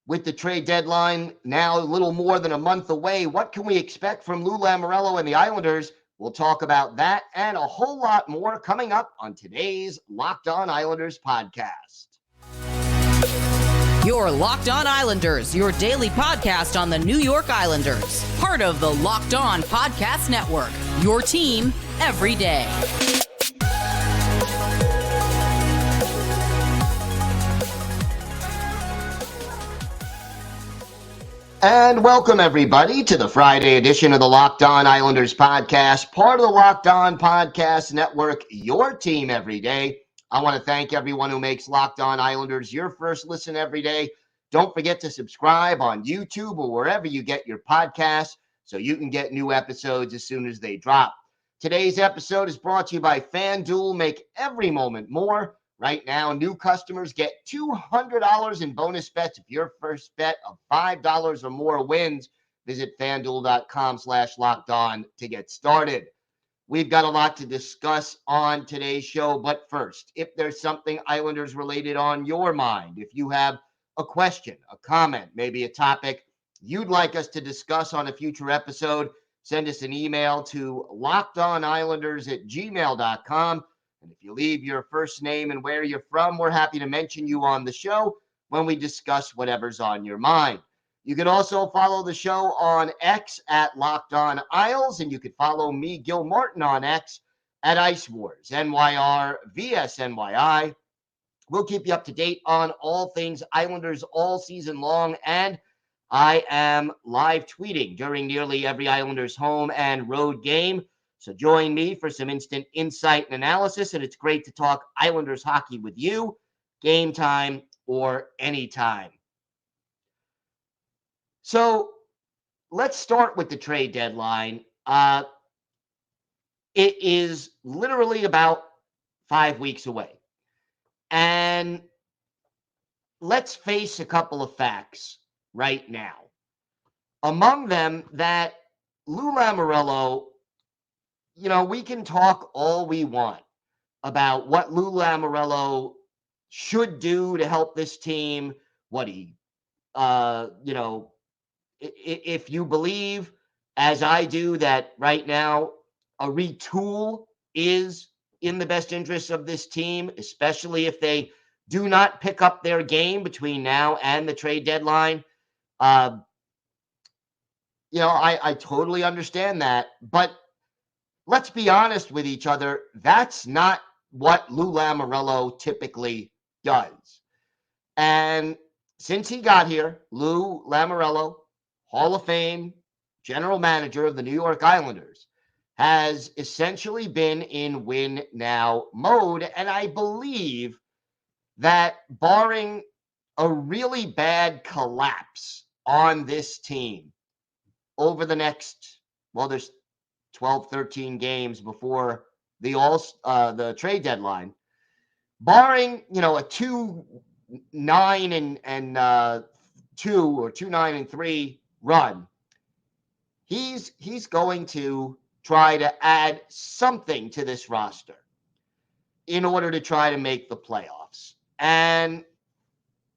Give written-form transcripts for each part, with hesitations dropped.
With the trade deadline now a little more than a month away, what can we expect from Lou Lamoriello and the Islanders? We'll talk about that and a whole lot more coming up on today's Locked On Islanders podcast. Your Locked On Islanders, your daily podcast on the New York Islanders. Part of the Locked On Podcast Network, your team every day. And welcome, everybody, to the Friday edition of the Locked On Islanders podcast, part of the Locked On Podcast Network, your team every day. I want to thank everyone who makes Locked On Islanders your first listen every day. Don't forget to subscribe on YouTube or wherever you get your podcasts so you can get new episodes as soon as they drop. Today's episode is brought to you by FanDuel. Make every moment more. Right now, new customers get $200 in bonus bets if your first bet of $5 or more wins. Visit FanDuel.com/lockedon to get started. We've got a lot to discuss on today's show, but first, if there's something Islanders related on your mind, if you have a question, a comment, maybe a topic you'd like us to discuss on a future episode, send us an email to lockedonislanders@gmail.com. And if you leave your first name and where you're from, we're happy to mention you on the show when we discuss whatever's on your mind. You can also follow the show on X at Locked On Isles, and you can follow me, Gil Martin, on X at Ice Wars, NYR, VSNYI. We'll keep you up to date on all things Islanders all season long, and I am live tweeting during nearly every Islanders home and road game. So join me for some instant insight and analysis, and it's great to talk Islanders hockey with you, game time or anytime. So let's start with the trade deadline. It is literally about 5 weeks away. And let's face a couple of facts right now. Among them, that Lou Lamoriello, we can talk all we want about what Lou Lamoriello should do to help this team, what he, if you believe, as I do, that right now a retool is in the best interest of this team, especially if they do not pick up their game between now and the trade deadline. I totally understand that, but let's be honest with each other. That's not what Lou Lamoriello typically does. And since he got here, Lou Lamoriello, Hall of Fame general manager of the New York Islanders, has essentially been in win now mode. And I believe that barring a really bad collapse on this team over the next, there's 12, 13 games before the trade deadline, barring, a 2-9 and 2 or 2-9 and 3 run, he's going to try to add something to this roster in order to try to make the playoffs. And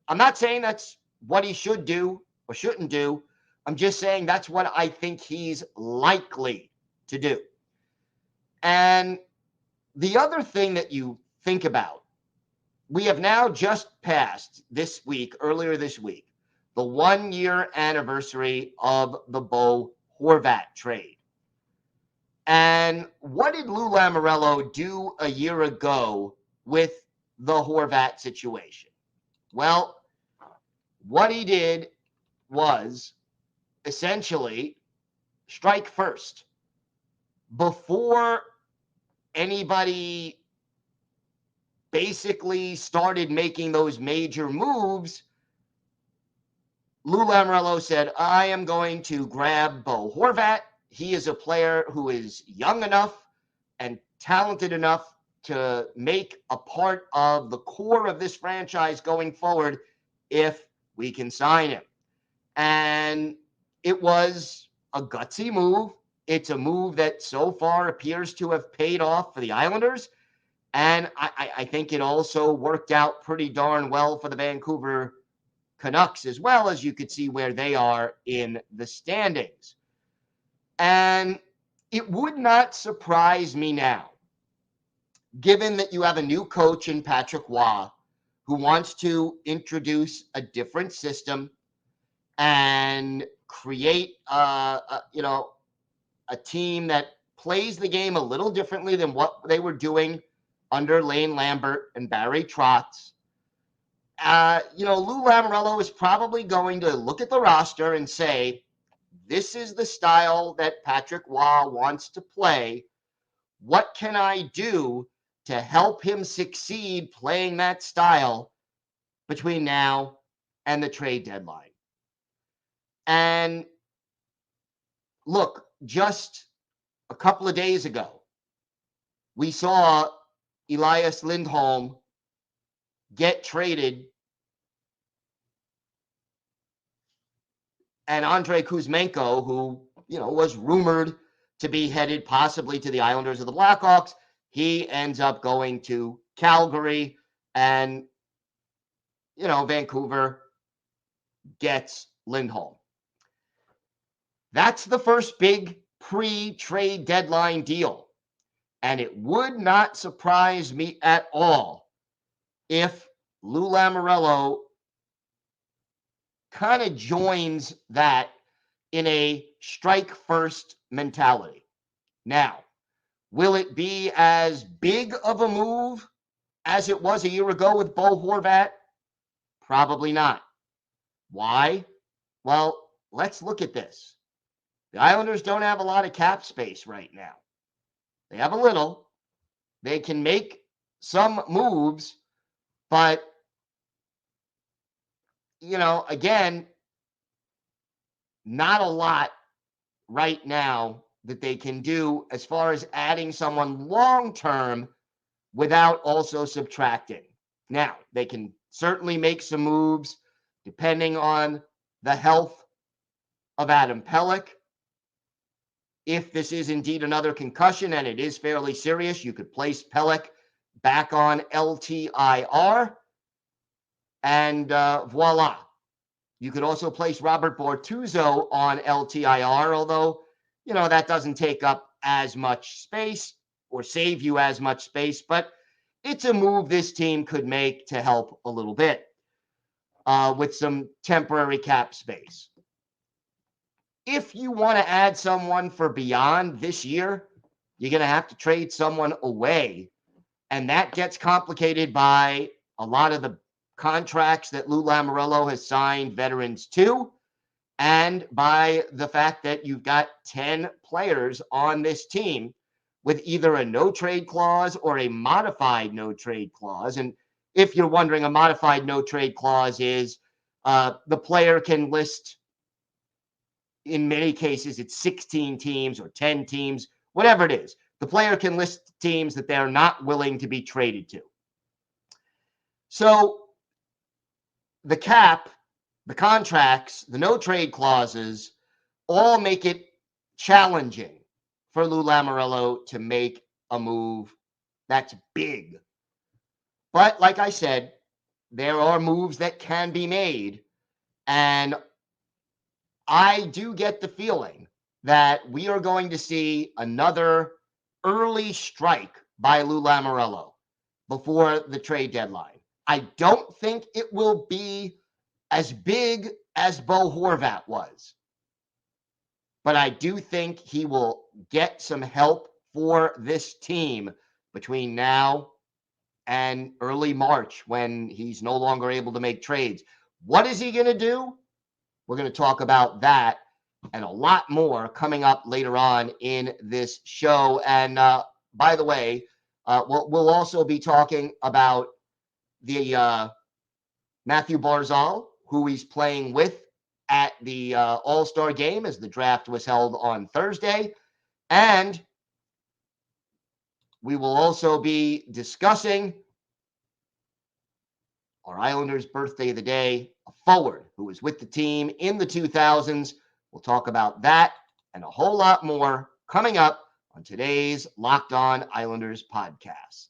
I'm not saying that's what he should do or shouldn't do. I'm just saying that's what I think he's likely to do. And the other thing that you think about, we have now just passed earlier this week, the 1-year anniversary of the Bo Horvat trade. And what did Lou Lamoriello do a year ago with the Horvat situation? Well, what he did was essentially strike first. Before anybody basically started making those major moves, Lou Lamoriello said, I am going to grab Bo Horvat. He is a player who is young enough and talented enough to make a part of the core of this franchise going forward if we can sign him. And it was a gutsy move. It's a move that so far appears to have paid off for the Islanders. And I think it also worked out pretty darn well for the Vancouver Canucks as well, as you could see where they are in the standings. And it would not surprise me now, given that you have a new coach in Patrick Roy, who wants to introduce a different system and create a team that plays the game a little differently than what they were doing under Lane Lambert and Barry Trotz. Lou Lamoriello is probably going to look at the roster and say, this is the style that Patrick Roy wants to play. What can I do to help him succeed playing that style between now and the trade deadline? And look, just a couple of days ago, we saw Elias Lindholm get traded and Andrei Kuzmenko, who, was rumored to be headed possibly to the Islanders or the Blackhawks, he ends up going to Calgary, and, Vancouver gets Lindholm. That's the first big pre-trade deadline deal. And it would not surprise me at all if Lou Lamoriello kind of joins that in a strike first mentality. Now, will it be as big of a move as it was a year ago with Bo Horvat? Probably not. Why? Well, let's look at this. The Islanders don't have a lot of cap space right now. They have a little. They can make some moves, but, again, not a lot right now that they can do as far as adding someone long-term without also subtracting. Now, they can certainly make some moves depending on the health of Adam Pelech. If this is indeed another concussion, and it is fairly serious, you could place Pelech back on LTIR, and voila. You could also place Robert Bortuzzo on LTIR, although, that doesn't take up as much space or save you as much space, but it's a move this team could make to help a little bit with some temporary cap space. If you want to add someone for beyond this year, you're going to have to trade someone away. And that gets complicated by a lot of the contracts that Lou Lamoriello has signed veterans to, and by the fact that you've got 10 players on this team with either a no-trade clause or a modified no-trade clause. And if you're wondering, a modified no-trade clause is the player can list, in many cases, it's 16 teams or 10 teams, whatever it is. The player can list teams that they're not willing to be traded to. So the cap, the contracts, the no-trade clauses all make it challenging for Lou Lamoriello to make a move that's big. But like I said, there are moves that can be made, and I do get the feeling that we are going to see another early strike by Lou Lamoriello before the trade deadline. I don't think it will be as big as Bo Horvat was, but I do think he will get some help for this team between now and early March, when he's no longer able to make trades. What is he going to do? We're going to talk about that and a lot more coming up later on in this show. And by the way, we'll also be talking about the Mathew Barzal, who he's playing with at the All Star game, as the draft was held on Thursday. And we will also be discussing our Islanders' birthday of the day, a forward who was with the team in the 2000s. We'll talk about that and a whole lot more coming up on today's Locked On Islanders podcast.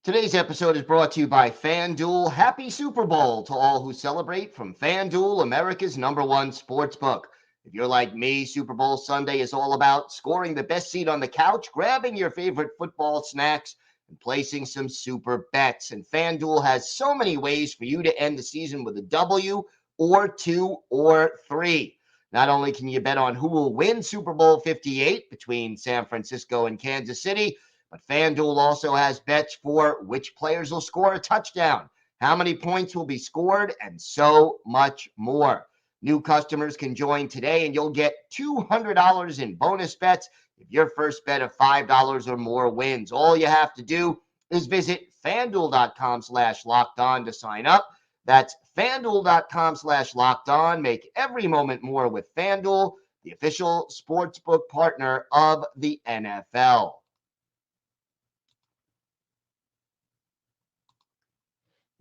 Today's episode is brought to you by FanDuel. Happy Super Bowl to all who celebrate from FanDuel, America's #1 sportsbook. If you're like me, Super Bowl Sunday is all about scoring the best seat on the couch, grabbing your favorite football snacks, and placing some super bets. And FanDuel has so many ways for you to end the season with a W or 2 or 3. Not only can you bet on who will win Super Bowl 58 between San Francisco and Kansas City, but FanDuel also has bets for which players will score a touchdown, how many points will be scored, and so much more. New customers can join today, and you'll get $200 in bonus bets if your first bet of $5 or more wins. All you have to do is visit FanDuel.com/lockedon to sign up. That's FanDuel.com/lockedon. Make every moment more with FanDuel, the official sportsbook partner of the NFL.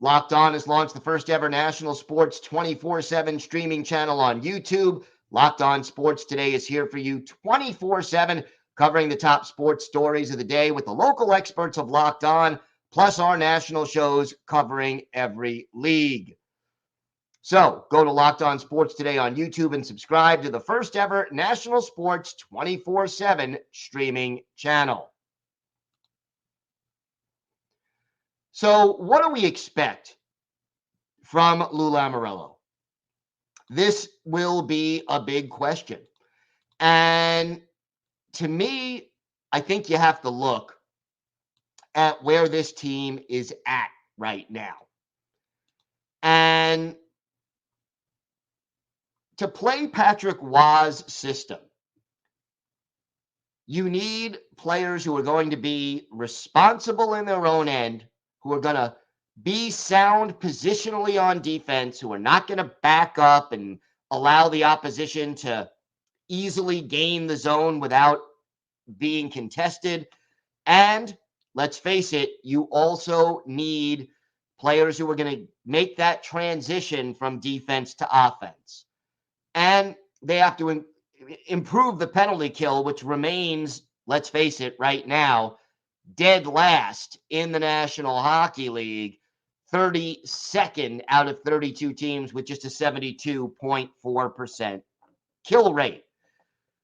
Locked On has launched the first ever national sports 24/7 streaming channel on YouTube. Locked On Sports Today is here for you 24/7, covering the top sports stories of the day with the local experts of Locked On, plus our national shows covering every league. So go to Locked On Sports Today on YouTube and subscribe to the first ever national sports 24/7 streaming channel. So what do we expect from Lou Lamoriello? This will be a big question. And to me, I think you have to look at where this team is at right now. And to play Patrick Waugh's system, you need players who are going to be responsible in their own end, who are going to be sound positionally on defense, who are not going to back up and allow the opposition to easily gain the zone without being contested. And let's face it, you also need players who are going to make that transition from defense to offense. And they have to improve the penalty kill, which remains, let's face it, right now, dead last in the National Hockey League, 32nd out of 32 teams with just a 72.4% kill rate.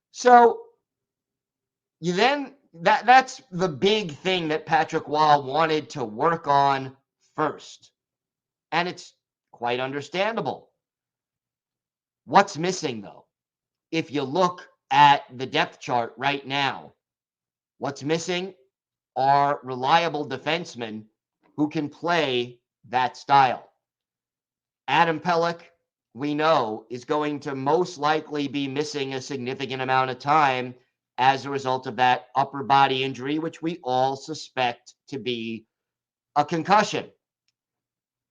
So you then that's the big thing that Patrick Waugh wanted to work on first. And it's quite understandable. What's missing, though? If you look at the depth chart right now, what's missing are reliable defensemen who can play that style. Adam Pelech, we know, is going to most likely be missing a significant amount of time as a result of that upper body injury, which we all suspect to be a concussion.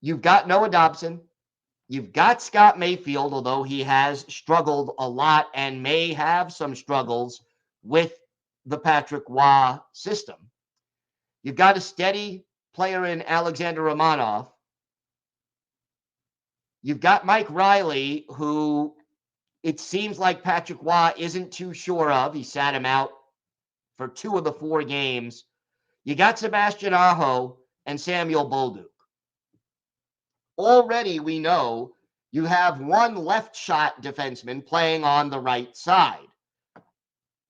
You've got Noah Dobson. You've got Scott Mayfield, although he has struggled a lot and may have some struggles with the Patrick Waugh system. You've got a steady player in Alexander Romanov. You've got Mike Riley, who it seems like Patrick Waugh isn't too sure of. He sat him out for 2 of the 4 games. You got Sebastian Aho and Samuel Bolduc. Already we know you have one left shot defenseman playing on the right side.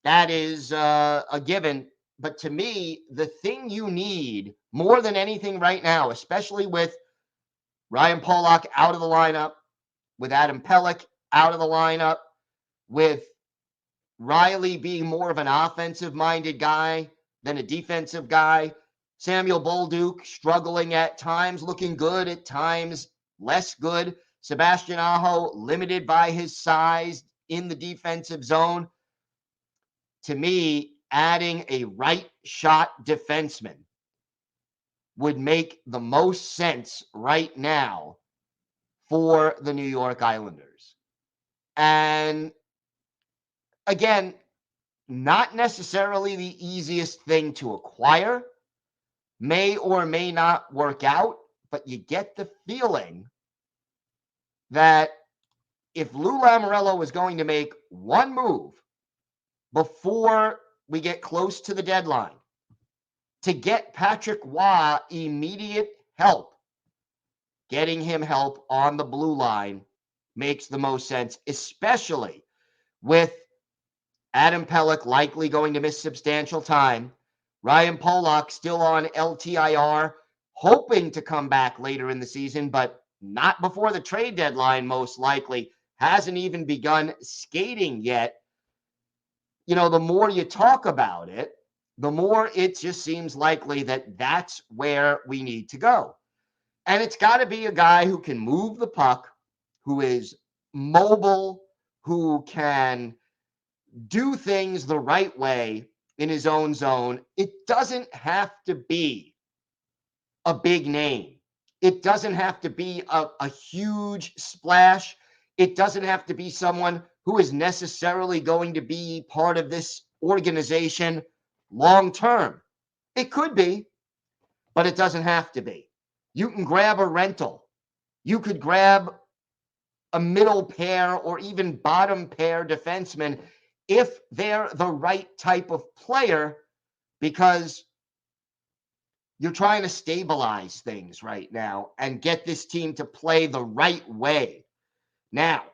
That is a given. But to me, the thing you need more than anything right now, especially with Ryan Pollock out of the lineup, with Adam Pelech out of the lineup, with Riley being more of an offensive-minded guy than a defensive guy, Samuel Bolduc struggling at times, looking good at times, less good. Sebastian Aho limited by his size in the defensive zone. To me, adding a right shot defenseman would make the most sense right now for the New York Islanders. And again, not necessarily the easiest thing to acquire, may or may not work out, but you get the feeling that if Lou Lamoriello is going to make one move before we get close to the deadline, to get Patrick Roy immediate help. Getting him help on the blue line makes the most sense, especially with Adam Pelech likely going to miss substantial time. Ryan Pollock still on LTIR, hoping to come back later in the season, but not before the trade deadline, most likely. Hasn't even begun skating yet. You know, the more you talk about it, the more it just seems likely that that's where we need to go. And it's got to be a guy who can move the puck, who is mobile, who can do things the right way in his own zone. It doesn't have to be a big name. It doesn't have to be a huge splash. It doesn't have to be someone who is necessarily going to be part of this organization long term. It could be, but it doesn't have to be. You can grab a rental. You could grab a middle pair or even bottom pair defenseman if they're the right type of player, because you're trying to stabilize things right now and get this team to play the right way. Now,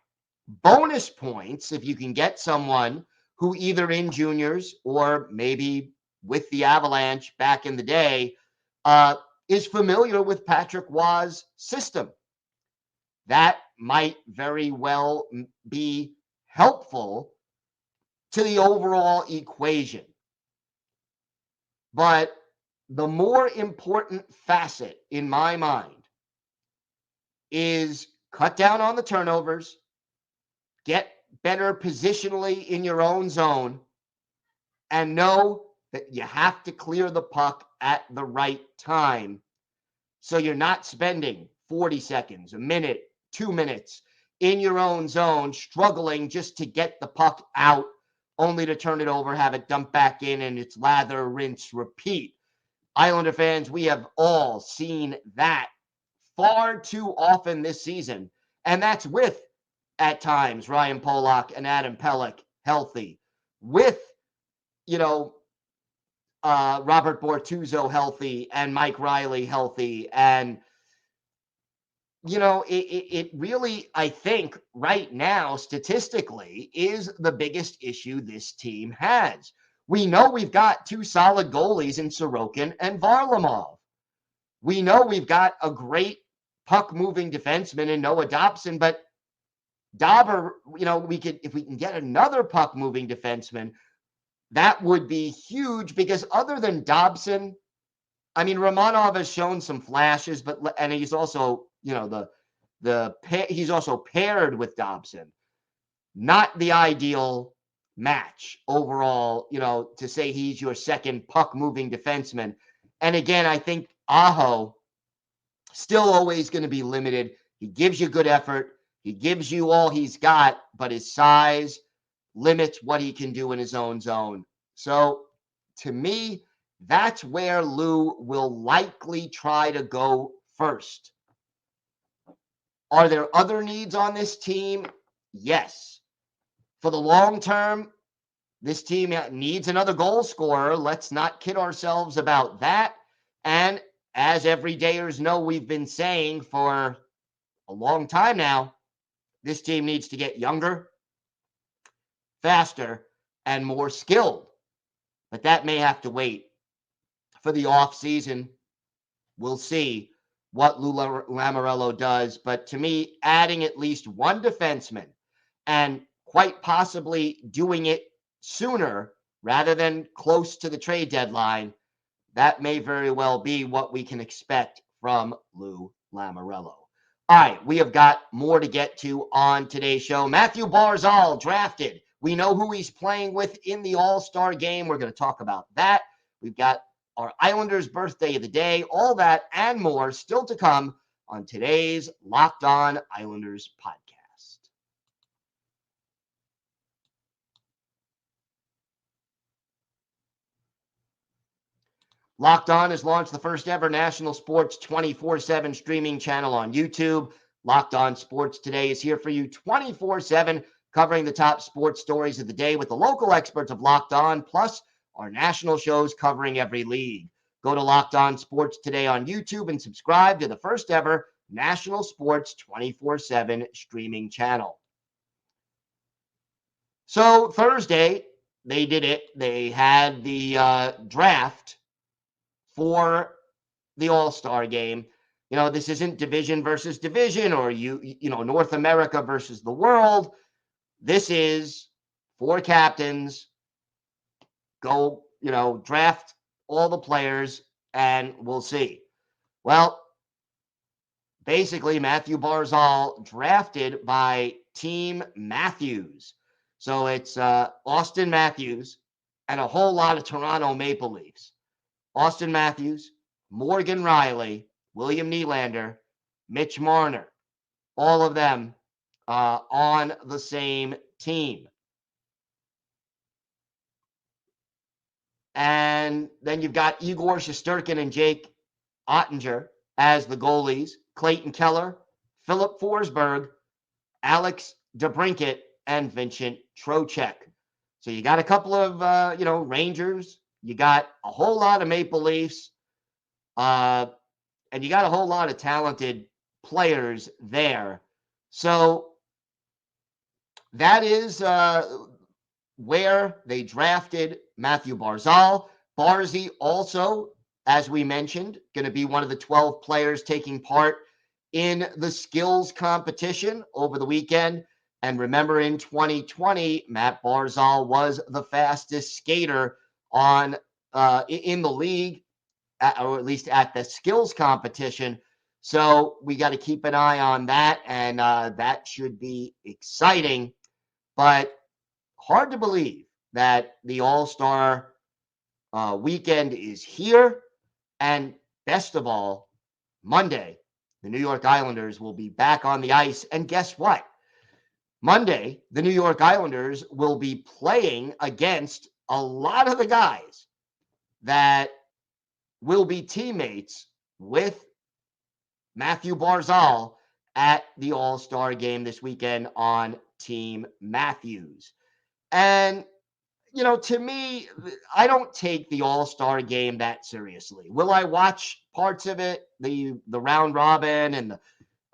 bonus points if you can get someone who either in juniors or maybe with the Avalanche back in the day is familiar with Patrick Roy's system. That might very well be helpful to the overall equation. But the more important facet in my mind is cut down on the turnovers, get better positionally in your own zone, and know that you have to clear the puck at the right time. So you're not spending 40 seconds, a minute, 2 minutes in your own zone, struggling just to get the puck out, only to turn it over, have it dump back in, and it's lather, rinse, repeat. Islander fans, we have all seen that far too often this season. And that's with, at times, Ryan Pollock and Adam Pelech healthy, with, Robert Bortuzzo healthy and Mike Riley healthy. And, it really, I think, right now, statistically, is the biggest issue this team has. We know we've got two solid goalies in Sorokin and Varlamov. We know we've got a great puck-moving defenseman in Noah Dobson, but Dauber, if we can get another puck-moving defenseman, that would be huge, because other than Dobson, I mean, Romanov has shown some flashes, and he's also, he's also paired with Dobson. Not the ideal match overall, to say he's your second puck-moving defenseman. And again, I think Aho still always going to be limited. He gives you good effort. He gives you all he's got, but his size limits what he can do in his own zone. So to me, that's where Lou will likely try to go first. Are there other needs on this team? Yes. For the long term, this team needs another goal scorer. Let's not kid ourselves about that. And as everydayers know, we've been saying for a long time now, this team needs to get younger, faster, and more skilled. But that may have to wait for the offseason. We'll see what Lou Lamoriello does. But to me, adding at least one defenseman and quite possibly doing it sooner rather than close to the trade deadline, that may very well be what we can expect from Lou Lamoriello. All right, we have got more to get to on today's show. Mathew Barzal drafted. We know who he's playing with in the All Star game. We're going to talk about that. We've got our Islanders birthday of the day, all that and more still to come on today's Locked On Islanders podcast. Locked On has launched the first ever national sports 24/7 streaming channel on YouTube. Locked On Sports Today is here for you 24/7, covering the top sports stories of the day with the local experts of Locked On, plus our national shows covering every league. Go to Locked On Sports Today on YouTube and subscribe to the first ever national sports 24/7 streaming channel. So Thursday, they did it. They had the draft for the All Star game. This isn't division versus division or North America versus the world. This is 4 captains. Go, draft all the players and we'll see. Well, basically, Mathew Barzal drafted by Team Matthews. So it's Austin Matthews and a whole lot of Toronto Maple Leafs. Austin Matthews, Morgan Riley, William Nylander, Mitch Marner, all of them on the same team. And then you've got Igor Shesterkin and Jake Ottinger as the goalies, Clayton Keller, Philip Forsberg, Alex DeBrincat, and Vincent Trocheck. So you got a couple of, Rangers. You got a whole lot of Maple Leafs. And you got a whole lot of talented players there. So that is where they drafted Mathew Barzal. Barzy also, as we mentioned, going to be one of the 12 players taking part in the skills competition over the weekend. And remember, in 2020, Matt Barzal was the fastest skater in the league, or at least at the skills competition. So we got to keep an eye on that, and that should be exciting. But hard to believe that the All-Star weekend is here. And best of all, Monday, the New York Islanders will be back on the ice. And guess what? Monday, the New York Islanders will be playing against a lot of the guys that will be teammates with Mathew Barzal at the All-Star game this weekend on Team Matthews. And, to me, I don't take the All-Star game that seriously. Will I watch parts of it, the round robin and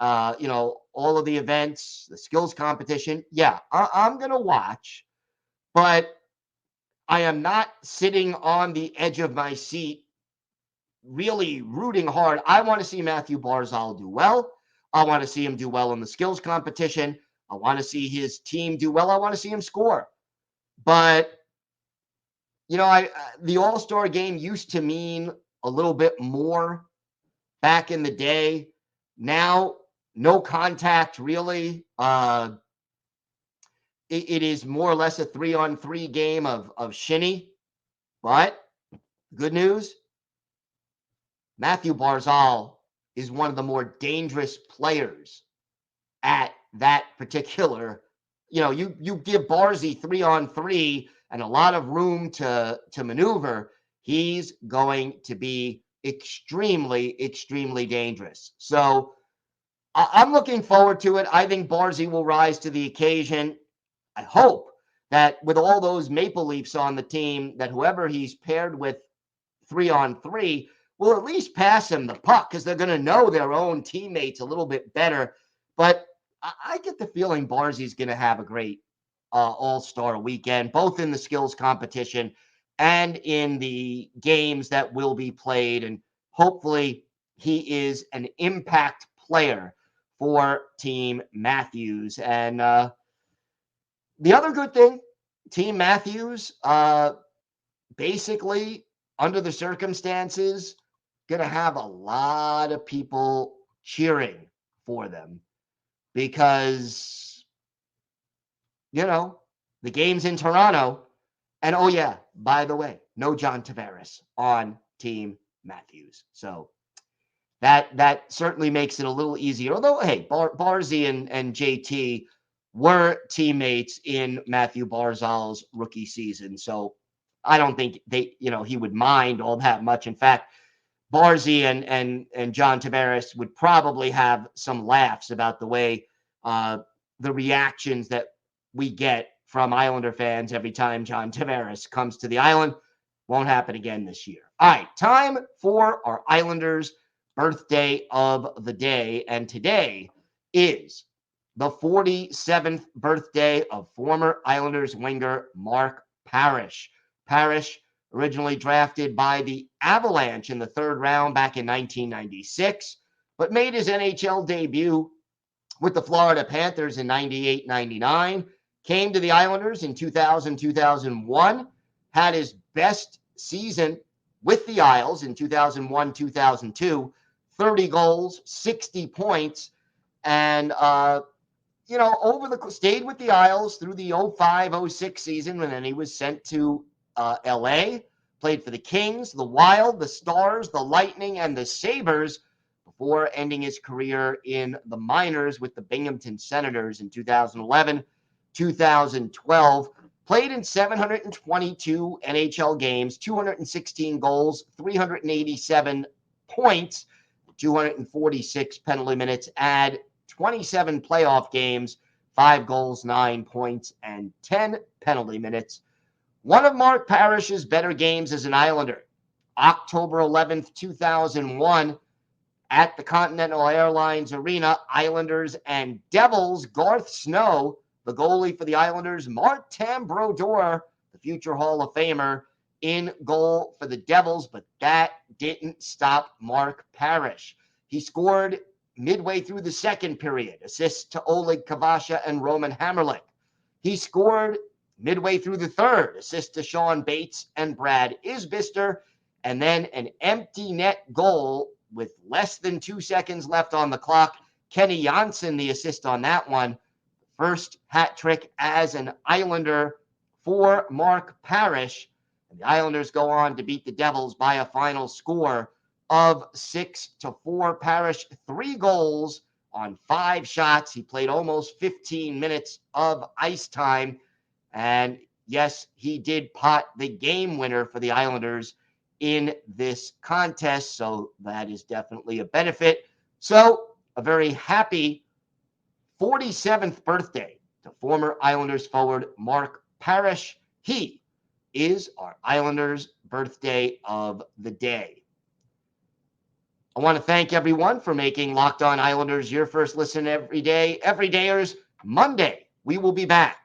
all of the events, the skills competition? Yeah, I'm going to watch, but I am not sitting on the edge of my seat really rooting hard. I want to see Mathew Barzal do well. I want to see him do well in the skills competition. I want to see his team do well. I want to see him score. But, the All-Star game used to mean a little bit more back in the day. Now, no contact, really. It is more or less a 3-on-3 game of shinny. But good news, Mathew Barzal is one of the more dangerous players at that particular. You give Barzy 3-on-3 and a lot of room to maneuver. He's going to be extremely, extremely dangerous. So I'm looking forward to it. I think Barzy will rise to the occasion. I hope that with all those Maple Leafs on the team, that whoever he's paired with 3-on-3 will at least pass him the puck, because they're going to know their own teammates a little bit better. But I get the feeling Barzy's going to have a great All-Star weekend, both in the skills competition and in the games that will be played. And hopefully he is an impact player for Team Matthews. And the other good thing, Team Matthews, basically, under the circumstances, going to have a lot of people cheering for them because, the game's in Toronto. And, oh, yeah, by the way, no John Tavares on Team Matthews. So that certainly makes it a little easier. Although, hey, Barzy and JT were teammates in Mathew Barzal's rookie season. So I don't think he would mind all that much. In fact, Barzy and John Tavares would probably have some laughs about the way the reactions that we get from Islander fans every time John Tavares comes to the island. Won't happen again this year. All right, time for our Islanders birthday of the day. And today is the 47th birthday of former Islanders winger Mark Parrish. Parrish, originally drafted by the Avalanche in the third round back in 1996, but made his NHL debut with the Florida Panthers in 98-99, came to the Islanders in 2000-2001, had his best season with the Isles in 2001-2002, 30 goals, 60 points, and stayed with the Isles through the 05-06 season, and then he was sent to LA, played for the Kings, the Wild, the Stars, the Lightning, and the Sabres before ending his career in the minors with the Binghamton Senators in 2011-2012. Played in 722 NHL games, 216 goals, 387 points, 246 penalty minutes, add 27 playoff games, 5 goals, 9 points, and 10 penalty minutes. One of Mark Parrish's better games as an Islander, October 11th, 2001, at the Continental Airlines Arena, Islanders and Devils. Garth Snow, the goalie for the Islanders, Martin Brodeur, the future Hall of Famer, in goal for the Devils, but that didn't stop Mark Parrish. He scored midway through the second period, assists to Oleg Kavasha and Roman Hamrlik. He scored midway through the third, assist to Sean Bates and Brad Isbister, and then an empty net goal with less than 2 seconds left on the clock. Kenny Janssen, the assist on that one. First hat trick as an Islander for Mark Parrish. And the Islanders go on to beat the Devils by a final score of 6-4. Parrish, 3 goals on 5 shots. He played almost 15 minutes of ice time. And yes, he did pot the game winner for the Islanders in this contest. So that is definitely a benefit. So a very happy 47th birthday to former Islanders forward Mark Parrish. He is our Islanders birthday of the day. I want to thank everyone for making Locked On Islanders your first listen every day. Everydayers, Monday, we will be back.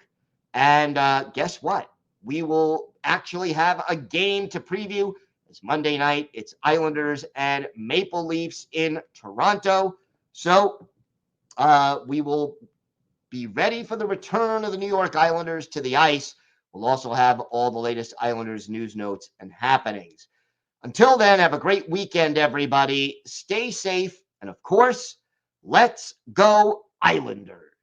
And guess what? We will actually have a game to preview. It's Monday night. It's Islanders and Maple Leafs in Toronto. So we will be ready for the return of the New York Islanders to the ice. We'll also have all the latest Islanders news, notes, and happenings. Until then, have a great weekend, everybody. Stay safe. And of course, let's go Islanders.